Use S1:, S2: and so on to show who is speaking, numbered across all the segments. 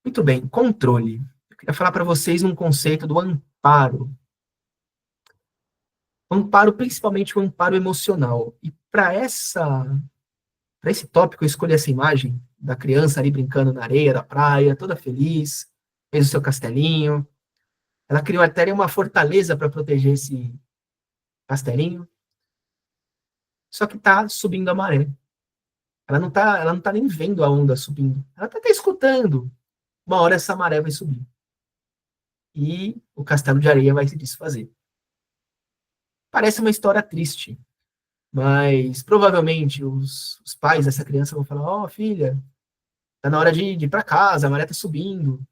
S1: Muito bem, controle. Eu queria falar para vocês um conceito do amparo. Amparo, principalmente o amparo emocional. E para esse tópico, eu escolhi essa imagem da criança ali brincando na areia da praia, toda feliz, fez o seu castelinho. Ela criou até uma fortaleza para proteger esse castelinho. Só que está subindo a maré. Ela não tá nem vendo a onda subindo. Ela está até escutando. Uma hora essa maré vai subir. E o castelo de areia vai se desfazer. Parece uma história triste, mas provavelmente os pais dessa criança vão falar: Ó, filha, tá na hora de ir para casa, a maré tá subindo.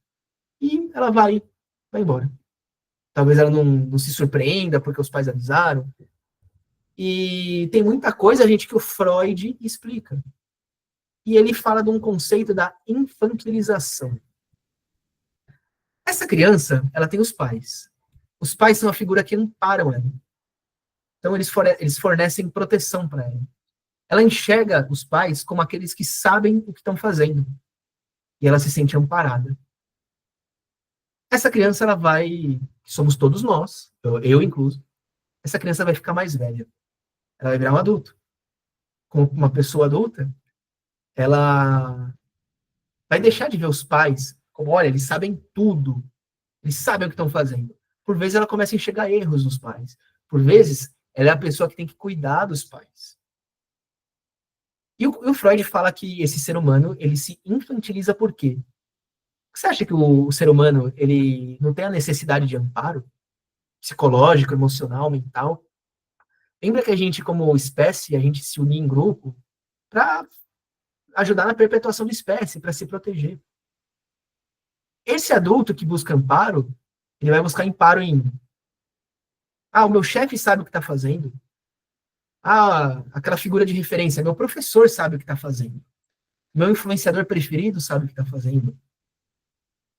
S1: E ela vai embora. Talvez ela não se surpreenda porque os pais avisaram. E tem muita coisa, gente, que o Freud explica. E ele fala de um conceito da infantilização. Essa criança, ela tem os pais. Os pais são a figura que amparam ela. Então, eles fornecem proteção para ela. Ela enxerga os pais como aqueles que sabem o que estão fazendo. E ela se sente amparada. Essa criança, ela vai... Somos todos nós, eu incluso. Essa criança vai ficar mais velha. Ela vai virar um adulto. Como uma pessoa adulta, ela vai deixar de ver os pais como, olha, eles sabem tudo. Eles sabem o que estão fazendo. Por vezes, ela começa a enxergar erros nos pais. Por vezes, ela é a pessoa que tem que cuidar dos pais. E o Freud fala que esse ser humano, ele se infantiliza por quê? Você acha que o ser humano, ele não tem a necessidade de amparo? Psicológico, emocional, mental? Lembra que a gente, como espécie, a gente se unia em grupo para ajudar na perpetuação da espécie, para se proteger. Esse adulto que busca amparo, ele vai buscar amparo em... o meu chefe sabe o que está fazendo. Aquela figura de referência, meu professor sabe o que está fazendo. Meu influenciador preferido sabe o que está fazendo.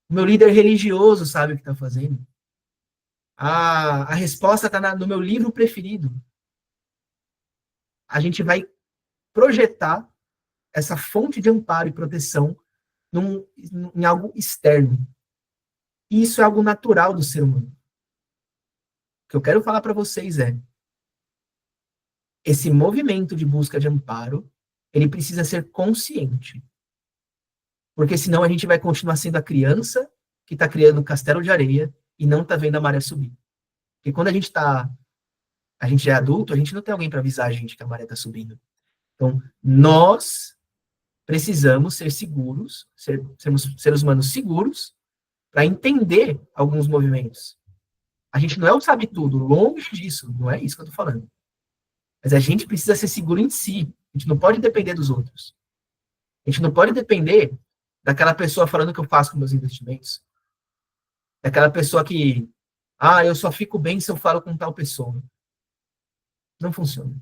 S1: O meu líder religioso sabe o que está fazendo. A resposta está no meu livro preferido. A gente vai projetar essa fonte de amparo e proteção em algo externo. E isso é algo natural do ser humano. O que eu quero falar para vocês é: esse movimento de busca de amparo, ele precisa ser consciente. Porque senão a gente vai continuar sendo a criança que está criando um castelo de areia e não está vendo a maré subir. Porque quando a gente é adulto, a gente não tem alguém para avisar a gente que a maré está subindo. Então, nós precisamos ser seguros, sermos seres humanos seguros, para entender alguns movimentos. A gente não é o sabe-tudo, longe disso, não é isso que eu estou falando. Mas a gente precisa ser seguro em si. A gente não pode depender dos outros. A gente não pode depender daquela pessoa falando o que eu faço com meus investimentos. Daquela pessoa que, eu só fico bem se eu falo com tal pessoa. Não funciona.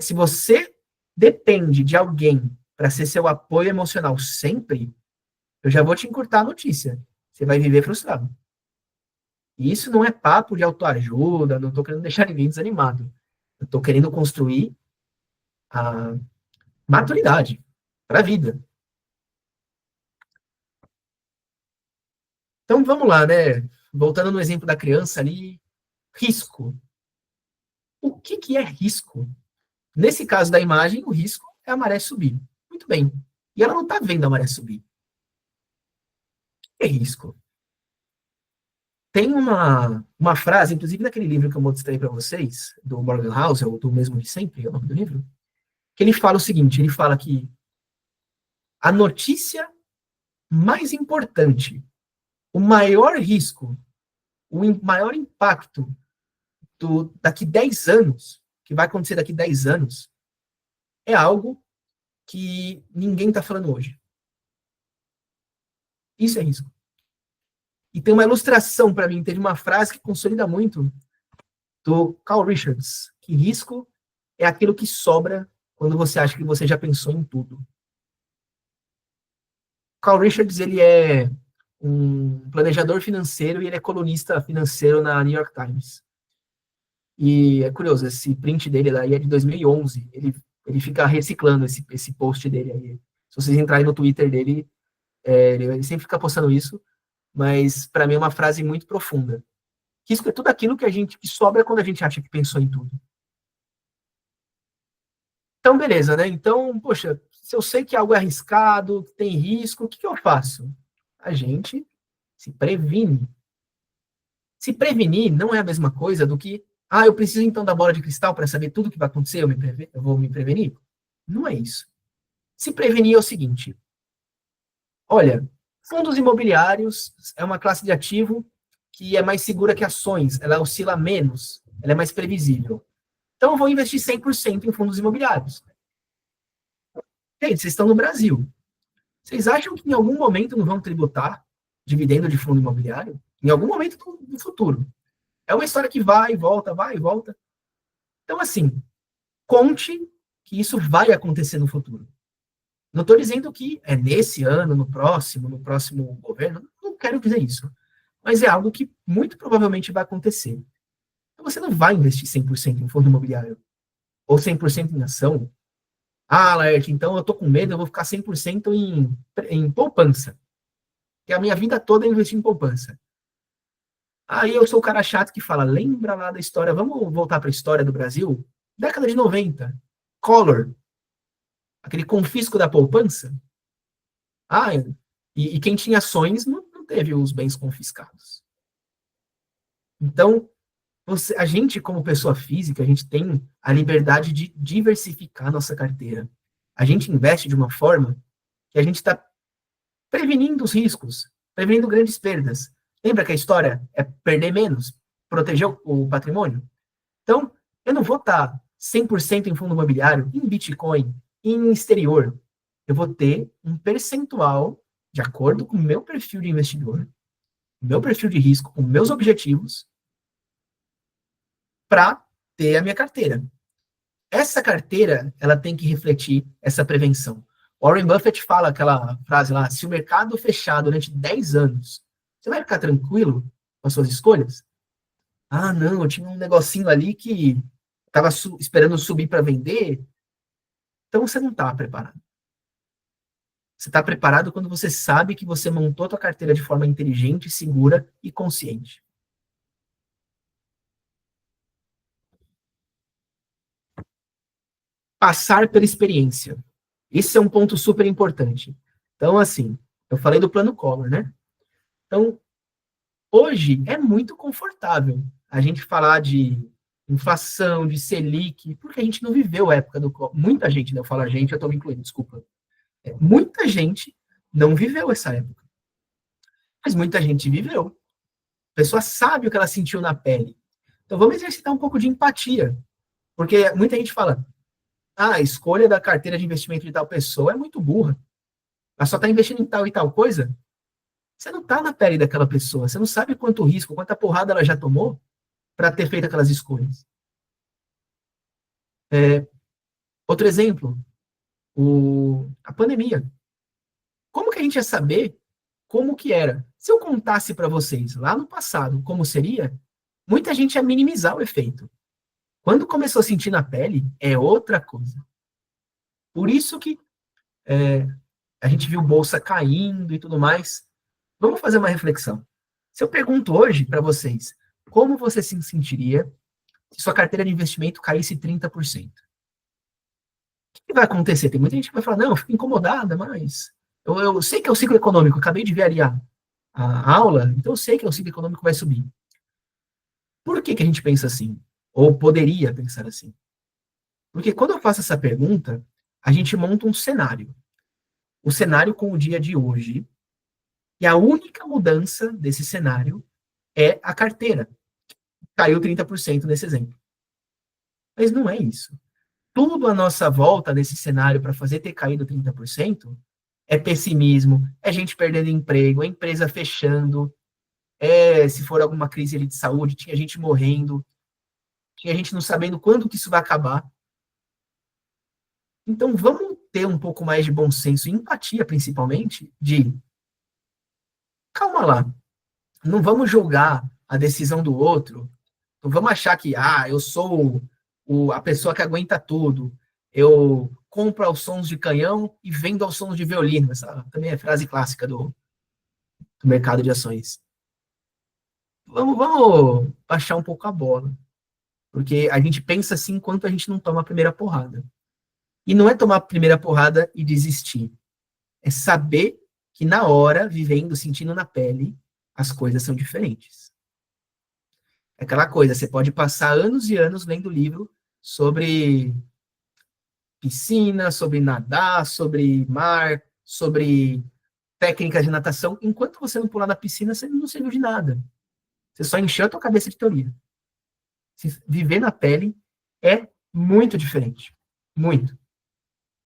S1: Se você depende de alguém para ser seu apoio emocional sempre, eu já vou te encurtar a notícia. Você vai viver frustrado. E isso não é papo de autoajuda, não estou querendo deixar ninguém desanimado. Eu estou querendo construir a maturidade para a vida. Então vamos lá, né? Voltando no exemplo da criança ali, risco. O que é risco? Nesse caso da imagem, o risco é a maré subir. Muito bem. E ela não está vendo a maré subir. O que é risco? Tem uma frase, inclusive naquele livro que eu mostrei para vocês, do Morgan Housel, do Mesmo de Sempre, é o nome do livro, que ele fala o seguinte, ele fala que a notícia mais importante, o maior risco, o maior impacto daqui 10 anos, que vai acontecer daqui 10 anos, é algo que ninguém está falando hoje. Isso é risco. E tem uma ilustração para mim, teve uma frase que consolida muito, do Carl Richards, que risco é aquilo que sobra quando você acha que você já pensou em tudo. Carl Richards, ele é um planejador financeiro e ele é colunista financeiro na New York Times. E é curioso, esse print dele daí é de 2011. Ele fica reciclando esse post dele aí. Se vocês entrarem no Twitter dele, Ele sempre fica postando isso, mas para mim é uma frase muito profunda. Risco é tudo aquilo que sobra quando a gente acha que pensou em tudo. Então, beleza, né? Então, poxa, se eu sei que algo é arriscado, que tem risco, o que eu faço? A gente se previne. Se prevenir não é a mesma coisa do que, eu preciso então da bola de cristal para saber tudo o que vai acontecer, eu vou me prevenir? Não é isso. Se prevenir é o seguinte: olha, fundos imobiliários é uma classe de ativo que é mais segura que ações, ela oscila menos, ela é mais previsível. Então, eu vou investir 100% em fundos imobiliários. Gente, vocês estão no Brasil. Vocês acham que em algum momento não vão tributar dividendo de fundo imobiliário? Em algum momento do futuro. É uma história que vai e volta, vai e volta. Então, assim, conte que isso vai acontecer no futuro. Não estou dizendo que é nesse ano, no próximo governo, não quero dizer isso. Mas é algo que muito provavelmente vai acontecer. Então, você não vai investir 100% em fundo imobiliário ou 100% em ação. Laerte, então eu estou com medo, eu vou ficar 100% em poupança. Que a minha vida toda é investir em poupança. Aí eu sou o cara chato que fala, lembra lá da história, vamos voltar para a história do Brasil? Década de 90, Collor, aquele confisco da poupança. Ah, e quem tinha ações não teve os bens confiscados. Então, a gente, como pessoa física, a gente tem a liberdade de diversificar a nossa carteira. A gente investe de uma forma que a gente está prevenindo os riscos, prevenindo grandes perdas. Lembra que a história é perder menos, proteger o patrimônio? Então, eu não vou estar 100% em fundo imobiliário, em Bitcoin, em exterior. Eu vou ter um percentual de acordo com o meu perfil de investidor, meu perfil de risco, com meus objetivos, para ter a minha carteira. Essa carteira, ela tem que refletir essa prevenção. Warren Buffett fala aquela frase lá, se o mercado fechar durante 10 anos, você vai ficar tranquilo com as suas escolhas? Não, eu tinha um negocinho ali que estava esperando subir para vender. Então você não está preparado. Você está preparado quando você sabe que você montou a sua carteira de forma inteligente, segura e consciente. Passar pela experiência. Esse é um ponto super importante. Então, assim, eu falei do plano Collor, né? Então, hoje é muito confortável a gente falar de inflação, de Selic, porque a gente não viveu a época do Collor. Muita gente, né? Eu falo a gente, eu estou me incluindo, desculpa. Muita gente não viveu essa época. Mas muita gente viveu. A pessoa sabe o que ela sentiu na pele. Então, vamos exercitar um pouco de empatia. Porque muita gente fala, a escolha da carteira de investimento de tal pessoa é muito burra. Ela só está investindo em tal e tal coisa. Você não está na pele daquela pessoa. Você não sabe quanto risco, quanta porrada ela já tomou para ter feito aquelas escolhas. Outro exemplo, a pandemia. Como que a gente ia saber como que era? Se eu contasse para vocês lá no passado como seria, muita gente ia minimizar o efeito. Quando começou a sentir na pele, é outra coisa. Por isso que a gente viu bolsa caindo e tudo mais. Vamos fazer uma reflexão. Se eu pergunto hoje para vocês, como você se sentiria se sua carteira de investimento caísse 30%? O que vai acontecer? Tem muita gente que vai falar, não, eu fico incomodada, mas eu sei que é o ciclo econômico, eu acabei de ver ali a aula, então eu sei que o ciclo econômico vai subir. Por que a gente pensa assim? Ou poderia pensar assim? Porque quando eu faço essa pergunta, a gente monta um cenário. O cenário com o dia de hoje, e a única mudança desse cenário é a carteira. Caiu 30% nesse exemplo. Mas não é isso. Tudo à nossa volta nesse cenário para fazer ter caído 30% é pessimismo, é gente perdendo emprego, é empresa fechando, se for alguma crise ali de saúde, tinha gente morrendo, tinha gente não sabendo quando que isso vai acabar. Então vamos ter um pouco mais de bom senso e empatia, principalmente, de calma lá, não vamos julgar a decisão do outro, não vamos achar que, eu sou a pessoa que aguenta tudo, eu compro aos sons de canhão e vendo aos sons de violino. Essa também é frase clássica do mercado de ações. Vamos baixar um pouco a bola. Porque a gente pensa assim enquanto a gente não toma a primeira porrada. E não é tomar a primeira porrada e desistir. É saber que na hora, vivendo, sentindo na pele, as coisas são diferentes. É aquela coisa, você pode passar anos e anos lendo livro sobre piscina, sobre nadar, sobre mar, sobre técnicas de natação. Enquanto você não pular na piscina, você não serviu de nada. Você só encheu a tua cabeça de teoria. Viver na pele é muito diferente. Muito.